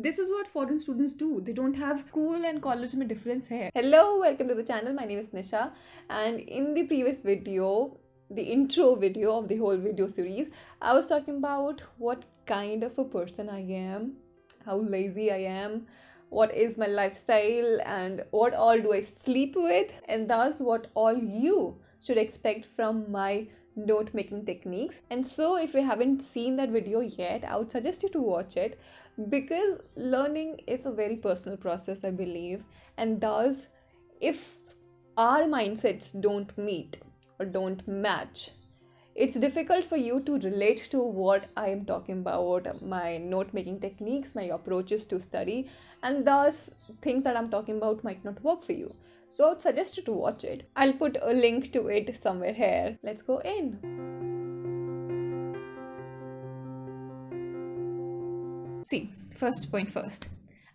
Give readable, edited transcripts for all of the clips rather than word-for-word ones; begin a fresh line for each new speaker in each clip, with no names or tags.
This is what foreign students do. They don't have school and college mein difference hai. Hello, welcome to the channel. My name is Nisha, and in the previous video, the intro video of the whole video series, I was talking about what kind of a person I am, how lazy I am, what is my lifestyle, and what all do I sleep with, and thus what all you should expect from my note making techniques. And so if you haven't seen that video yet, I would suggest you to watch it, because learning is a very personal process, I believe, and thus if our mindsets don't meet or don't match, it's difficult for you to relate to what I am talking about, my note making techniques, my approaches to study, and thus things that I'm talking about might not work for you. So I would suggest you to watch it. I'll put a link to it somewhere here. Let's go in. See, first point first.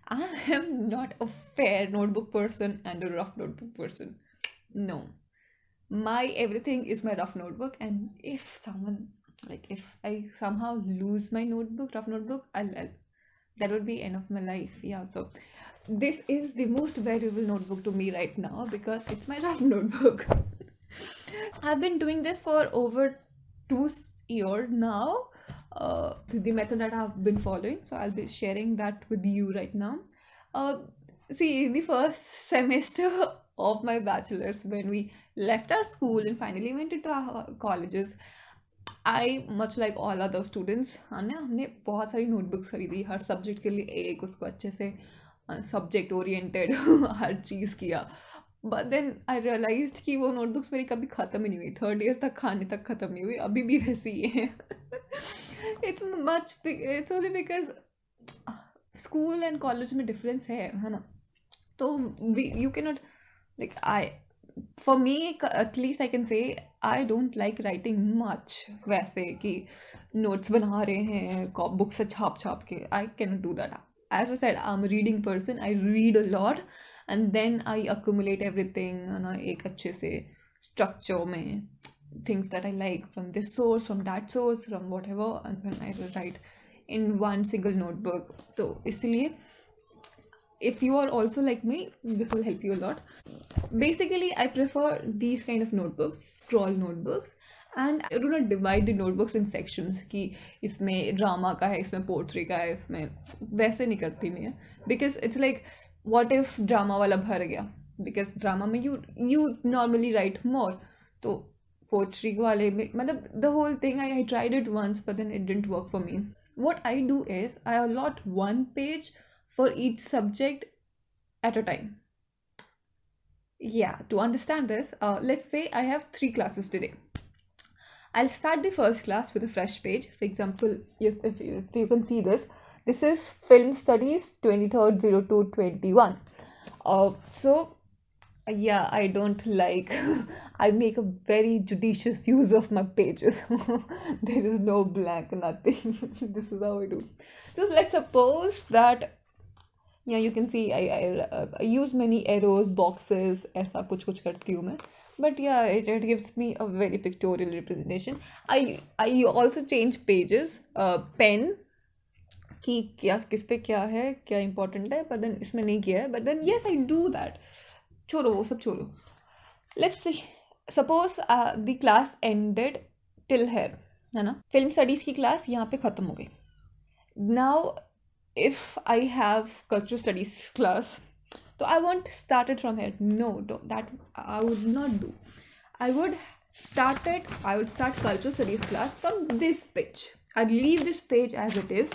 I am not a fair notebook person and a rough notebook person. No. My everything is my rough notebook, and if I somehow lose my notebook, rough notebook, I'll that would be end of my life. Yeah, so this is the most valuable notebook to me right now because it's my rough notebook. I've been doing this for over 2 years now, the method that I've been following, so I'll be sharing that with you right now. uh, See, in the first semester of my bachelor's, when we left our school and finally went into our colleges, I, much like all other students, हमने बहुत सारी notebooks खरीदी, हर subject के लिए एक, उसको अच्छे से सब्जेक्ट ओरिएंटेड हर चीज़ किया. बट देन आई रियलाइज्ड कि वो नोटबुक्स मेरी कभी ख़त्म ही नहीं हुई, थर्ड ईयर तक खाने तक ख़त्म नहीं हुई, अभी भी वैसी ही है. It's only because school and college में डिफरेंस है ना. तो you can not, like for me, at least I can say I don't like writing much. वैसे कि notes बना रहे हैं बुक से छाप छाप के, I cannot do that. As I said, I'm a reading person. I read a lot and then I accumulate everything ना एक अच्छे से structure में, things that I like from this source, from that source, from whatever, and then I will write in one single notebook. तो इसलिए if you are also like me, this will help you a lot. Basically, I prefer these kind of notebooks, scroll notebooks, and I do not divide the notebooks in sections कि इसमें drama का है, इसमें poetry का है, इसमें वैसे नहीं करती मैं, because it's like what if drama वाला भर गया, because drama में you normally write more, तो poetry वाले में मतलब the whole thing, I tried it once but then it didn't work for me. What I do is I allot one page for each subject at a time. Yeah, to understand this, let's say I have 3 classes today. I'll start the first class with a fresh page. For example, if you can see this, this is Film Studies 23rd 02/21. So yeah, I don't like I make a very judicious use of my pages. There is no blank, nothing. This is how I do. So let's suppose that, yeah, you can see I use many arrows, boxes, ऐसा कुछ कुछ करती हूँ मैं. But yeah, it gives me a very pictorial representation. I also change pages, pen कि क्या किस पे क्या है, क्या important है, but then इसमें नहीं किया है, but then yes, I do that. छोड़ो वो सब छोड़ो. Let's see, suppose the class ended till here, है ना. फिल्म स्टडीज की क्लास यहाँ पे ख़त्म हो गई. Now if I have cultural studies class, so I won't start it from here. No, that I would not do. I would start cultural studies class from this page. I'd leave this page as it is,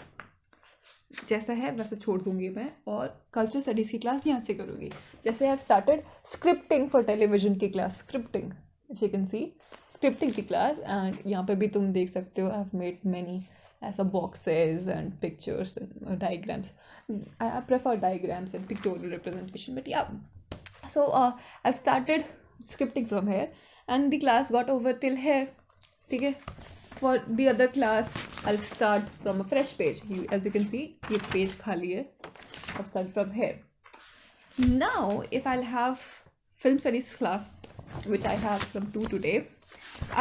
जैसा है वैसे छोड़ दूंगी मैं, और culture studies की class यहाँ से करूँगी. जैसे I have started scripting for television की class, scripting, if you can see scripting की क्लास, एंड यहाँ पे भी तुम देख सकते हो आई हैव मेड मैनी ऐसा boxes and pictures and diagrams. I prefer diagrams and pictorial representation, but yeah. So I've started scripting from here and the class got over till here. Okay, for the other class I'll start from a fresh page. As you can see, ये page खाली है. I'll start from here. Now if I'll have film studies class, which I have from 2 today,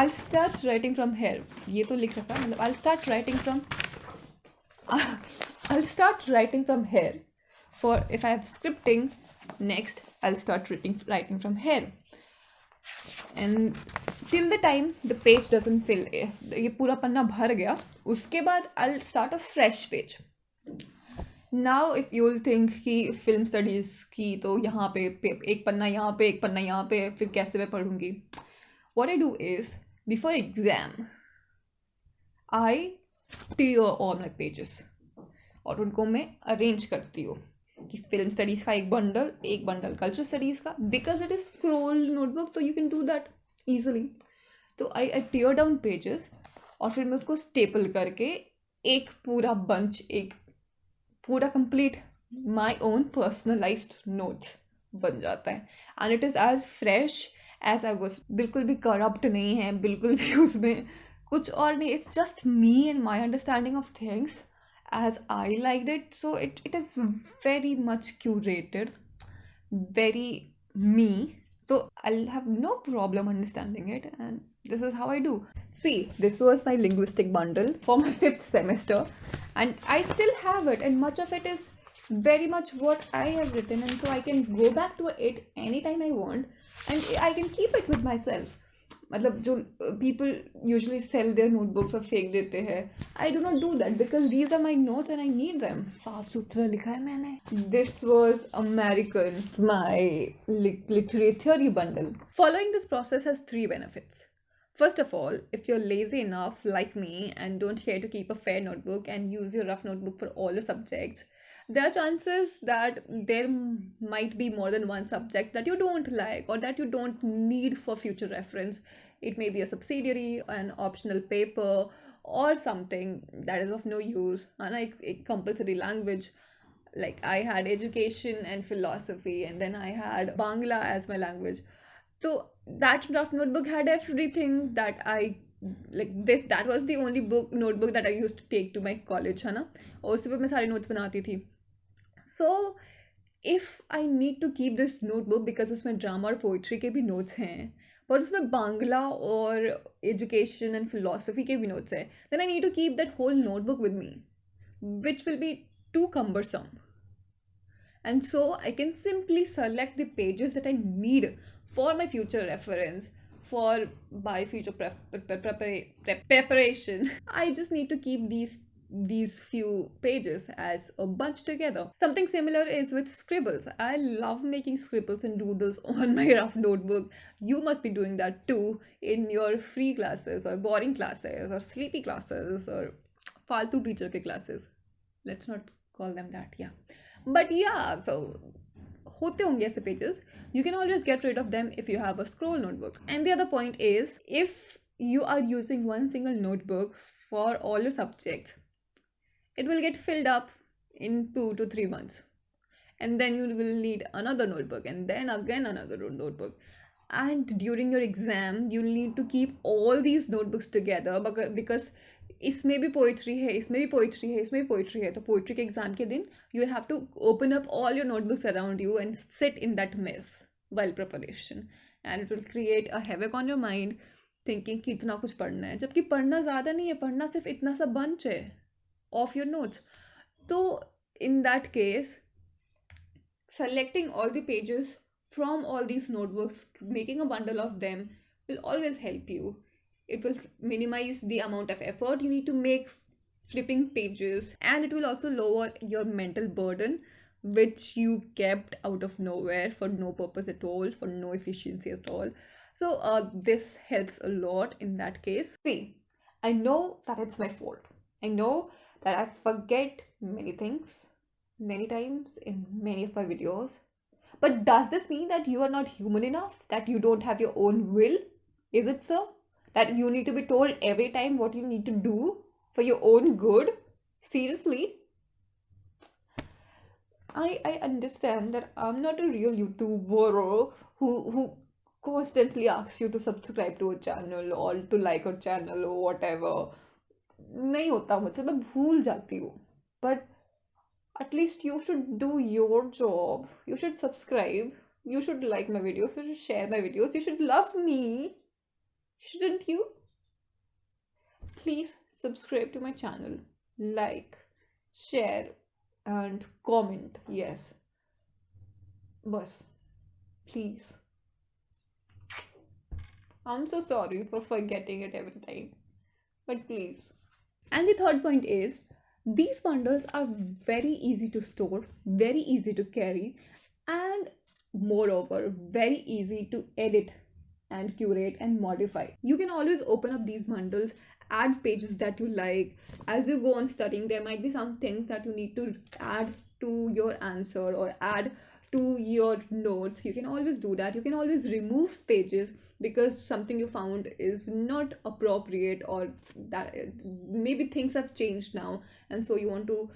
I'll start writing from here. ये तो लिख रखा है, मतलब I'll start writing from I'll start writing from here. For if I have scripting, next I'll start writing from here. And till the time the page doesn't fill, ये पूरा पन्ना भर गया, उसके बाद I'll start a fresh page. Now if you'll think कि film studies की तो यहाँ पे एक पन्ना यहाँ पे एक पन्ना यहाँ पे, फिर कैसे मैं पढ़ूंगी? What I do is before exam I tear all my pages और उनको मैं अरेंज करती हूँ कि फिल्म स्टडीज का एक बंडल कल्चरल स्टडीज का, because it is scroll notebook तो you can do that easily. तो आई टीयर डाउन पेजेस और फिर मैं उसको स्टेपल करके एक पूरा बंच, एक पूरा complete my own personalized notes बन जाता है. And it is as fresh as I was. बिल्कुल भी करप्ट नहीं है, बिल्कुल भी उसमें कुछ और नहीं. It's just me and my understanding of things as I liked it. So it is very much curated, very me. So I'll have no problem understanding it, and this is how I do. See, this was my linguistic bundle for my 5th semester, and I still have it, and much of it is very much what I have written, and so I can go back to it anytime I want, and I can keep it with myself. मतलब जो people usually sell their notebooks और फेंक देते हैं, I do not do that because these are my notes and I need them. साफ सुथरा लिखा है मैंने. This was American, my literary theory bundle. Following this process has 3 benefits. First of all, if you're lazy enough like me and don't care to keep a fair notebook and use your rough notebook for all your subjects, there are chances that there might be more than one subject that you don't like or that you don't need for future reference. It may be a subsidiary, an optional paper, or something that is of no use, unlike a compulsory language. Like I had education and philosophy, and then I had Bangla as my language. So that rough notebook had everything that I like. This that was the only notebook that I used to take to my college, है ना, और उसी पे मैं सारे notes बनाती थी. So if I need to keep this notebook because उसमें ड्रामा और पोइट्री के भी नोट्स हैं, पर उसमें बांग्ला और एजुकेशन एंड फिलोसफी के भी नोट्स हैं, then I need to keep that whole notebook with me, which will be too cumbersome. And so I can simply select the pages that I need for my future reference, for my future preparation. I just need to keep these few pages as a bunch together. Something similar is with scribbles. I love making scribbles and doodles on my rough notebook. You must be doing that too in your free classes or boring classes or sleepy classes or faltu teacher ke classes. Let's not call them that, yeah. But yeah, so होते होंगे ऐसे pages. You can always get rid of them if you have a scroll notebook. And the other point is, if you are using one single notebook for all your subjects, it will get filled up in 2 to 3 months, and then you will need another notebook and then again another notebook, and during your exam you need to keep all these notebooks together because इसमें भी poetry है, इसमें भी poetry है, इसमें भी poetry है. तो पोइट्री के एग्जाम के दिन you will have to open up all your notebooks around you and sit in that mess while preparation, and it will create a havoc on your mind thinking कि इतना कुछ पढ़ना है, जबकि पढ़ना ज़्यादा नहीं है, पढ़ना सिर्फ इतना सा bunch है of your notes. So in that case, selecting all the pages from all these notebooks, making a bundle of them will always help you. It will minimize the amount of effort you need to make flipping pages, and it will also lower your mental burden, which you kept out of nowhere for no purpose at all, for no efficiency at all. So this helps a lot in that case. See, I know that it's my fault. I know that I forget many things many times in many of my videos. But does this mean that you are not human enough? That you don't have your own will? Is it so? That you need to be told every time what you need to do for your own good? Seriously? I understand that I'm not a real YouTuber who constantly asks you to subscribe to a channel or to like a channel or whatever. नहीं होता मुझसे, मैं भूल जाती हूँ. But at least you should do your job. You should subscribe. You should like my videos. You should share my videos. You should love me. Shouldn't you? Please subscribe to my channel. Like, share, and comment. Yes, bus, please. I'm so sorry for forgetting it every time, but please. And the third point is these bundles are very easy to store, very easy to carry, and moreover, very easy to edit and curate and modify. You can always open up these bundles, add pages that you like. As you go on studying, there might be some things that you need to add to your answer or add to your notes. You can always do that. You can always remove pages because something you found is not appropriate, or that maybe things have changed now, and so you want to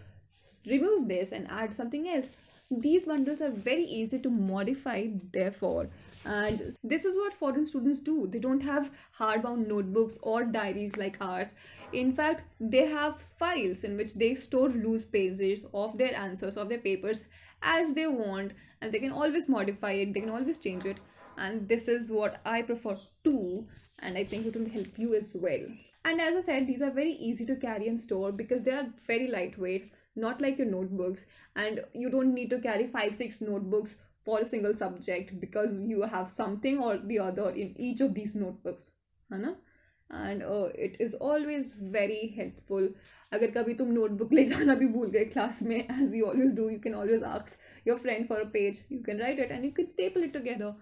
remove this and add something else. These bundles are very easy to modify, therefore, and this is what foreign students do. They don't have hardbound notebooks or diaries like ours. In fact, they have files in which they store loose pages of their answers, of their papers, as they want, and they can always modify it, they can always change it. And this is what I prefer too, and I think it will help you as well. And as I said, these are very easy to carry and store because they are very lightweight, not like your notebooks. And you don't need to carry 5 6 notebooks for a single subject because you have something or the other in each of these notebooks, है ना? And it is always very helpful. अगर कभी तुम notebook ले जाना भी भूल गए class में, as we always do, you can always ask your friend for a page. You can write it and you can staple it together.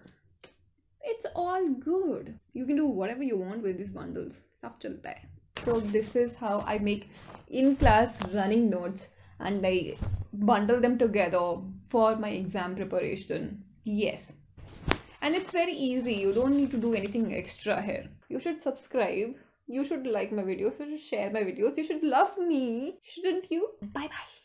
It's all good. You can do whatever you want with these bundles. सब चलता है. So this is how I make in-class running notes, and I bundle them together for my exam preparation. Yes. And it's very easy. You don't need to do anything extra here. You should subscribe. You should like my videos. You should share my videos. You should love me. Shouldn't you? Bye bye.